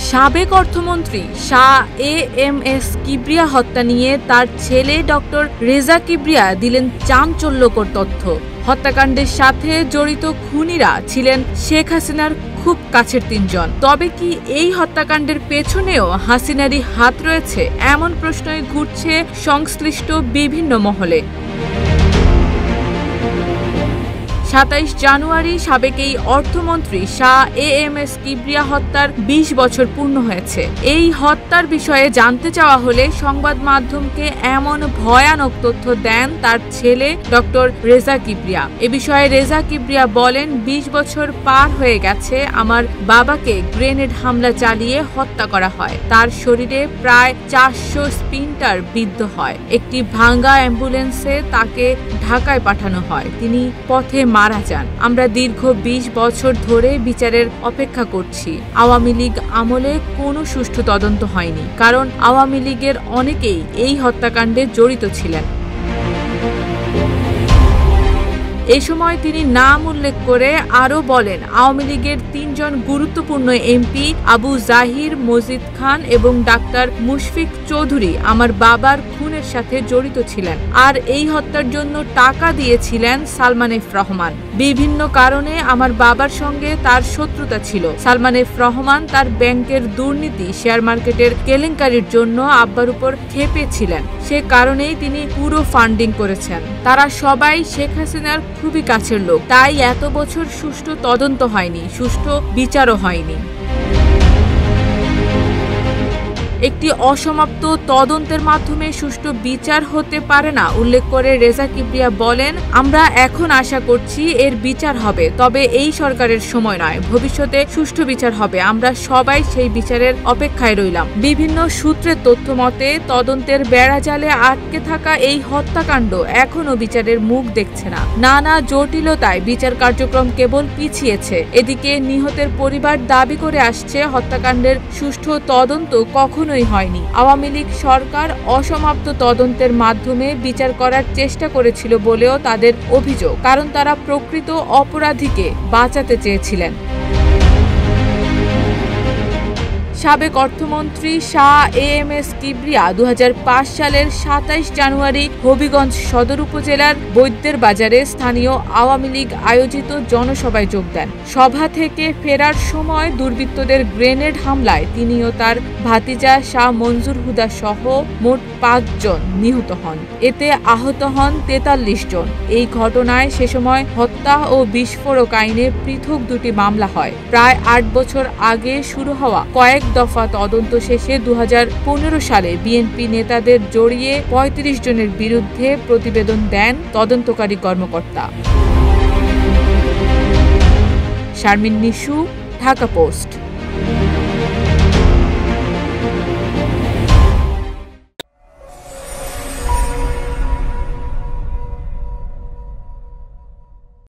সাবেক অর্থমন্ত্রী শাহ এএমএস কিবরিয়া হত্যা নিয়ে তার ছেলে ডক্টর রেজা কিবরিয়া দিলেন চাঞ্চল্যকর তথ্য। হত্যাকাণ্ডের সাথে জড়িত খুনিরা ছিলেন শেখ হাসিনার খুব কাছের তিনজন। তবে কি এই হত্যাকাণ্ডের পেছনেও হাসিনারই হাত রয়েছে, এমন প্রশ্নই ঘুরছে সংশ্লিষ্ট বিভিন্ন মহলে। ২৭ জানুয়ারি সাবেক এই অর্থমন্ত্রী শাহ এএমএস কিবরিয়া হত্যার ২০ বছর পূর্ণ হয়েছে। এই হত্যার বিষয়ে জানতে চাওয়া হলে সংবাদ মাধ্যমকে এমন ভয়ানক তথ্য দেন তার ছেলে ডক্টর রেজা কিবরিয়া। এ বিষয়ে রেজা কিবরিয়া বলেন, ২০ বছর পার হয়ে গেছে, আমার বাবাকে গ্রেনেড হামলা চালিয়ে হত্যা করা হয়। তার শরীরে প্রায় ৪০০ স্প্লিন্টার বিদ্ধ হয়। একটি ভাঙ্গা অ্যাম্বুলেন্সে তাকে ঢাকায় পাঠানো হয়। তিনি পথে মারা যান। আমরা দীর্ঘ ২০ বছর ধরে বিচারের অপেক্ষা করছি। আওয়ামী লীগ আমলে কোনো সুষ্ঠু তদন্ত হয়নি, কারণ আওয়ামী লীগের অনেকেই এই হত্যাকাণ্ডে জড়িত ছিলেন। এই সময় তিনি নাম উল্লেখ করে আরও বলেন, আওয়ামী লীগের ৩ জন গুরুত্বপূর্ণ এমপি আবু জাহির, মজিদ খান এবং ডাক্তার মুশফিক চৌধুরী আমার বাবার খুনের সাথে জড়িত ছিলেন, আর এই হত্যার জন্য টাকা দিয়েছিলেন সালমান এফ রহমান। বিভিন্ন কারণে আমার বাবার সঙ্গে তার শত্রুতা ছিল। সালমান এফ রহমান তার ব্যাংকের দুর্নীতি, শেয়ার মার্কেটের কেলেঙ্কারির জন্য আব্বার উপর ক্ষেপে ছিলেন। সে কারণেই তিনি পুরো ফান্ডিং করেছেন। তারা সবাই শেখ হাসিনার খুবই কাছের লোক, তাই এত বছর সুষ্ঠু তদন্ত হয়নি, সুষ্ঠু বিচারও হয়নি। একটি অসমাপ্ত তদন্তের মাধ্যমে সুষ্ঠু বিচার হতে পারে না উল্লেখ করে রেজা কিবরিয়া বলেন, আমরা এখন আশা করছি এর বিচার হবে, তবে এই সরকারের সময় নয়, ভবিষ্যতে সুষ্ঠু বিচার হবে। আমরা সবাই সেই বিচারের অপেক্ষায় রইলাম। বিভিন্ন সূত্রের তথ্য মতে তদন্তের বেড়াজালে আটকে থাকা এই হত্যাকাণ্ড এখনো বিচারের মুখ দেখছে না। নানা জটিলতায় বিচার কার্যক্রম কেবল পিছিয়েছে। এদিকে নিহতের পরিবার দাবি করে আসছে, হত্যাকাণ্ডের সুষ্ঠু তদন্ত কখনোই হয়নি। আওয়ামী লীগ সরকার অসমাপ্ত তদন্তের মাধ্যমে বিচার করার চেষ্টা করেছিল বলেও তাদের অভিযোগ, কারণ তারা প্রকৃত অপরাধীকে বাঁচাতে চেয়েছিলেন। সাবেক অর্থমন্ত্রী শাহ এএমএস কিবরিয়া ২০০৫ সালের ২৭ জানুয়ারি হবিগঞ্জ সদর উপজেলার বৈদ্যের বাজারে স্থানীয় আওয়ামী লীগ আয়োজিত জনসভায় যোগ দেন। সভা থেকে ফেরার সময় দুর্বৃত্তদের গ্রেনেড হামলায় তিনি ও তার ভাতিজা শাহ মঞ্জুর হুদা সহ মোট ৫ জন নিহত হন। এতে আহত হন ৪৩ জন। এই ঘটনায় সে সময় হত্যা ও বিস্ফোরক আইনে পৃথক ২টি মামলা হয়। প্রায় ৮ বছর আগে শুরু হওয়া কয়েক দফা তদন্ত শেষে ২০১৫ সালে বিএনপি নেতাদের জড়িয়ে ৩৫ জনের বিরুদ্ধে প্রতিবেদন দেন তদন্তকারী কর্মকর্তা। শারমিন নিশু, ঢাকা পোস্ট।